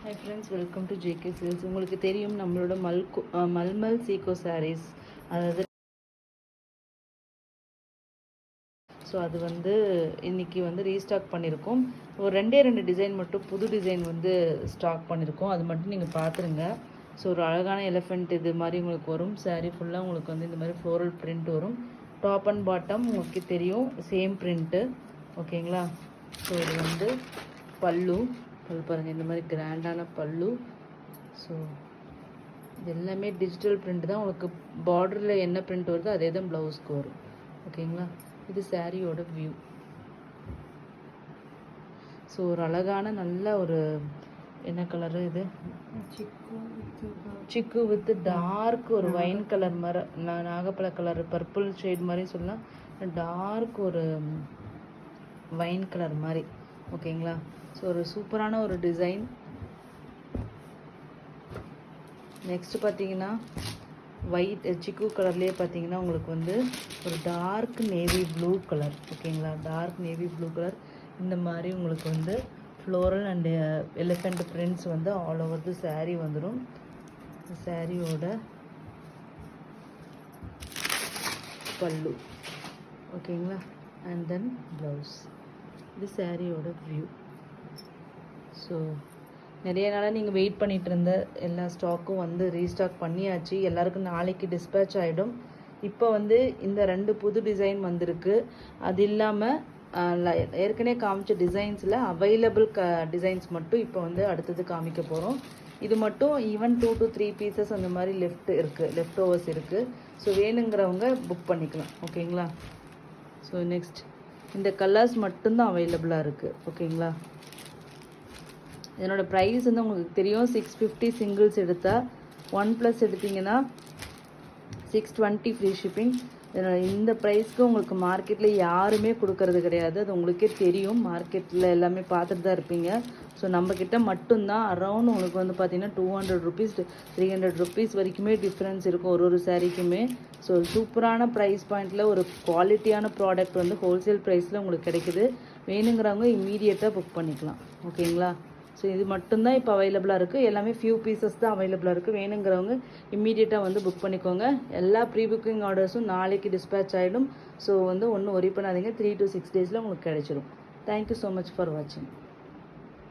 Hi friends, welcome to JK Sales. உங்களுக்கு தெரியும் நம்மளோட மல்மல் சீகோ sarees, அதாவது ஸோ அது வந்து இன்றைக்கி வந்து ரீஸ்டாக் பண்ணியிருக்கோம். ஒரு ரெண்டு டிசைன் மட்டும் புது டிசைன் வந்து ஸ்டாக் பண்ணியிருக்கோம். அது மட்டும் நீங்கள் பார்த்துருங்க. ஸோ ஒரு அழகான எலிஃபெண்ட் இது மாதிரி உங்களுக்கு வரும். சாரீ ஃபுல்லாக உங்களுக்கு வந்து இந்த மாதிரி ஃப்ளோரல் பிரிண்ட் வரும். டாப் அண்ட் பாட்டம் உங்களுக்கு தெரியும் சேம் பிரிண்ட்டு. ஓகேங்களா? ஸோ இது வந்து பல்லு பாருங்கள், இந்த மாதிரி கிராண்டான பல்லு. ஸோ இது எல்லாமே டிஜிட்டல் பிரிண்ட் தான். உங்களுக்கு பார்டரில் என்ன பிரிண்ட் வருதோ அதே தான் ப்ளவுஸ்க்கு வரும். ஓகேங்களா? இது சாரியோட வியூ. ஸோ ஒரு அழகான நல்ல ஒரு என்ன கலரு இது, சிக்கு வித் டார்க் ஒரு வைன் கலர் மாதிரி, நாகப்பழ கலர் பர்பிள் ஷேட் மாதிரி சொல்லலாம். டார்க் ஒரு வைன் கலர் மாதிரி. ஓகேங்களா? ஸோ ஒரு சூப்பரான ஒரு டிசைன். நெக்ஸ்ட் பார்த்தீங்கன்னா ஒயிட் சிக்கு கலர்லேயே பார்த்தீங்கன்னா உங்களுக்கு வந்து ஒரு டார்க் நேவி ப்ளூ கலர். ஓகேங்களா? Dark navy blue colour. இந்த மாதிரி உங்களுக்கு வந்து ஃப்ளோரல் அண்டு எலிஃபெண்ட் பிரிண்ட்ஸ் வந்து ஆல் ஓவர் தி சாரீ வந்துடும். சாரியோட பல்லு. ஓகேங்களா? And then blouse. இது சாரியோட வியூ. ஸோ நிறைய நாளாக நீங்கள் வெயிட் பண்ணிகிட்டு இருந்த எல்லா ஸ்டாக்கும் வந்து ரீஸ்டாக் பண்ணியாச்சு. எல்லாருக்கும் நாளைக்கு டிஸ்பேச் ஆகிடும். இப்போ வந்து இந்த 2 புது டிசைன் வந்திருக்கு. அது இல்லாமல் ஏற்கனவே காமிச்ச டிசைன்ஸில் அவைலபிள் டிசைன்ஸ் மட்டும் இப்போ வந்து அடுத்தது காமிக்க போகிறோம். இது மட்டும் ஈவன் 2 to 3 பீசஸ் அந்த மாதிரி லெஃப்ட் ஓவர்ஸ் இருக்குது. ஸோ வேணுங்கிறவங்க புக் பண்ணிக்கலாம். ஓகேங்களா? ஸோ நெக்ஸ்ட் இந்த கலர்ஸ் மட்டும்தான் அவைலபிளாக இருக்குது. ஓகேங்களா? இதனோட ப்ரைஸ் வந்து உங்களுக்கு தெரியும், 650 சிங்கிள்ஸ் எடுத்தால், 1+ எடுத்திங்கன்னா 620 ஃப்ரீ ஷிப்பிங். இந்த ப்ரைஸ்க்கு உங்களுக்கு மார்க்கெட்டில் யாருமே கொடுக்கறது கிடையாது. அது உங்களுக்கே தெரியும். மார்க்கெட்டில் எல்லாமே பார்த்துட்டு தான் இருப்பீங்க. ஸோ நம்மக்கிட்ட மட்டும்தான் அரௌண்ட் உங்களுக்கு வந்து பார்த்திங்கன்னா 200 ருபீஸ் 300 ருபீஸ் வரைக்குமே டிஃப்ரென்ஸ் இருக்கும் ஒரு சாரீக்குமே. ஸோ சூப்பரான ப்ரைஸ் பாயிண்டில் ஒரு குவாலிட்டியான ப்ராடக்ட் வந்து ஹோல்சேல் ப்ரைஸில் உங்களுக்கு கிடைக்குது. வேணுங்கிறவங்க இம்மீடியட்டாக புக் பண்ணிக்கலாம். ஓகேங்களா? ஸோ இது மட்டும்தான் இப்போ அவைலபிளாக இருக்குது. எல்லாமே ஃபியூ பீசஸ் தான் அவைலபிளாக இருக்குது. வேணுங்கிறவங்க இம்மீடியட்டாக வந்து புக் பண்ணிக்கோங்க. எல்லா ப்ரீ புக்கிங் ஆர்டர்ஸும் நாளைக்கு டிஸ்பேச் ஆகிடும். ஸோ வந்து ஒன்றும் ஒரி பண்ணாதீங்க. 3 to 6 டேஸில் உங்களுக்கு கிடைச்சிடும். தேங்க்யூ ஸோ மச் ஃபார் வாட்சிங்.